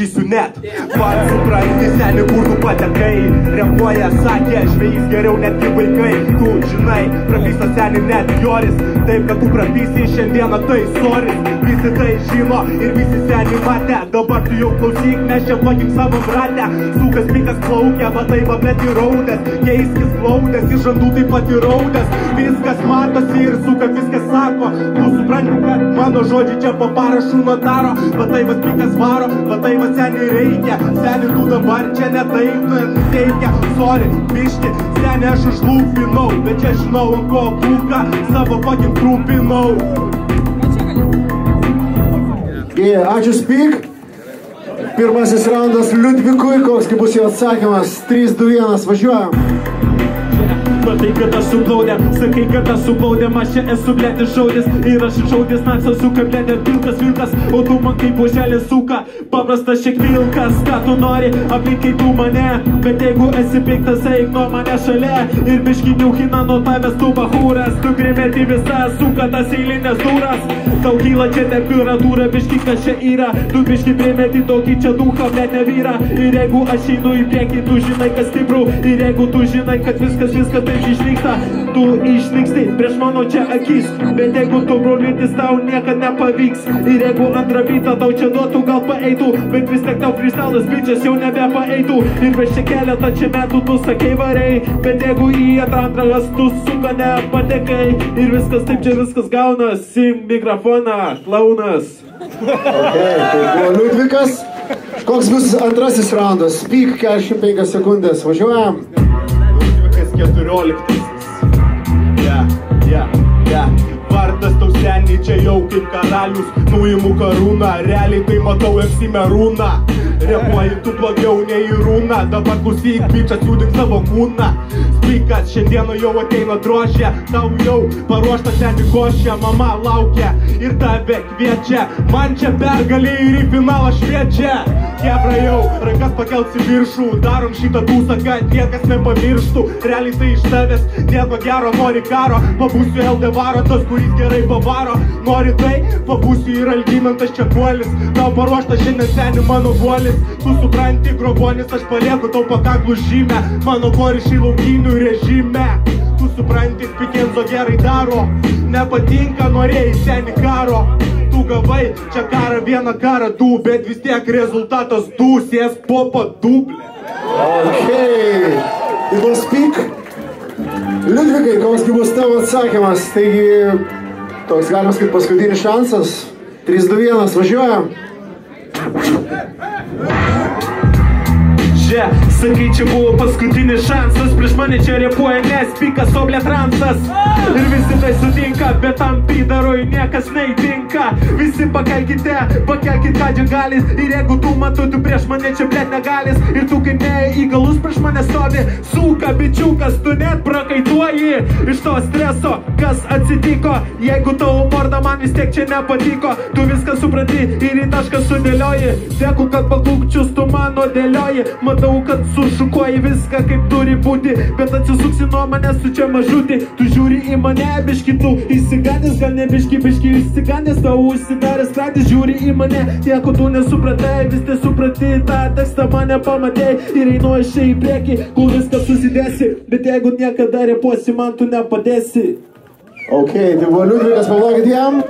nerašysiu net. Pats supranti, seni, kur tu patekai. Reaguoja, sakė, žvejys geriau netgi vaikai. Tu žinai, prapysta seni net Joris. Taip, kad tu prapysi šiandieną, tai soris. Visi tai žino ir visi seni matė. Dabar tu jau klausyk, mes čia plakim savo bratę. Sukas pikas plaukia, matai va bet įraudęs. Keiskis glaudęs, iš žandų taip pat įraudęs. Viskas matosi ir suka viskas sako. Tu supranti, kad mano žodžiai čia po parašų notaro. Matai va pikas varo, matai va seni reikia. Seni tu dabar čia ne taip nuteikia. Sorry, biški, seni aš užlūpinau. Bet čia žinau, ant ko būka, savo pakim trūpinau. Ačiū Spik. Pirmasis raundas Liudvikui, koks bus jo atsakymas. 3, 2, 1, važiuojam. Matai, kad aš suplaudė, sakai, kad aš suplaudė, aš čia esu blėdis žaudis. Ir aš išaudis naksas suka, blėdė pilkas vilkas, o tu man kaip oželis suka. Paprastas šiek vilkas, ką tu nori, aplinkai tu mane. Bet jeigu esi piktas, eik nuo mane šalia. Ir biški niauchina nuo tavęs tu bahūras. Tu grimėti visą suka tas eilinės duras. Tau kyla čia temperatūra, biški kas čia yra. Tu biški primeti tokį čia duchą, blėd nevyra. Ir jeigu aš einu į priekį, tu žinai, kas stiprų. Ir jeigu tu žinai, kad viskas taip išnyksta, tu išnyksti prieš mano čia akis. Bet jeigu tu brolytis, tau niekad nepavyks. Ir jeigu antrą vytą tau čia duotų, gal paeitų. Bet vis tiek tau freestylas bičias jau nebepaeitų. Ir prieš čia keletą čia metų tu sakei varei. Bet jeigu į atrantralas tu suka nepatekai. Ir viskas taip čia viskas gaunas. Sim mikrofoną, klaunas. Tai buvo Liudvikas. Koks bus antrasis raundas? Spik 45 sekundės, važiuojam. 14. Vardas tau seniai čia jau kaip karalius. Nuimu karūną, realiai tai matau MC Merūną. Repuoji tu blogiau nei Rūna. Dabar klausyk, bičas, judink savo kūną. Spikas šiandieną jau ateina drožė. Tau jau paruošta seni košė. Mama laukia ir tave kviečia. Man čia pergalė ir į finalą šviečia. Kebra jau, rankas pakelsi viršų. Darom šitą dūsą, kad niekas nepamirštų. Realiai tai iš tavęs nieko gero, nori karo. Pabūsiu Eldevaro, tas kuris gerai pavaro. Nori tai, pabūsiu ir Algimantas Čekuolis. Tau paruošta šiandien seni mano guolis. Tu supranti grobonis, aš palieku tau pakaklų žymę. Mano korišiai laukinių režime. Tu supranti, Spikenzo gerai daro. Nepatinka, norėjai seni karo. Tu gavai čia karą, vieną karą du. Bet vis tiek rezultatas du. Sėsk popo dublė. Okay. Tai bus Spik. Liudvikai, koks bus tavo atsakymas? Taigi, toks galimas kaip paskutinis šansas. 3, 2, 1, važiuojam. Čia, sakai, čia buvo paskutinis šansas. Prieš mane čia repuoja nes Spikas, o blė transas. Ir visi tai sutinka, bet tam pydarui niekas neįtinka. Visi pakelkite, pakelkit ką džingalis. Ir jeigu tu matu, tu prieš mane čia blėt negalis. Ir tu kaip neįgalus prieš mane stovi. Suka bičiukas, tu net prakaituoji iš to streso. Kas atsitiko, jeigu tavo morda man vis tiek čia nepatiko. Tu viską supranti ir į tašką sudėlioji. Dėkui, kad pakukčius tu mano dėlioji. Matau, kad sušukuoji viską kaip turi būti. Bet atsisuksi nuo manęs, tu čia mažutį. Tu žiūri į mane, biški tu įsigandęs. Gal ne biški įsigandęs. Tau užsidaręs skradis, žiūri į mane. Jeigu tu nesupratai, vis tai supranti tą tekstą mane pamatei. Ir einu aš čia į priekį, kol viską susidėsi. Bet jeigu niekada repuosi, man tu nepadėsi. Ok, tai buvo Liudvikas, pavlokit jam.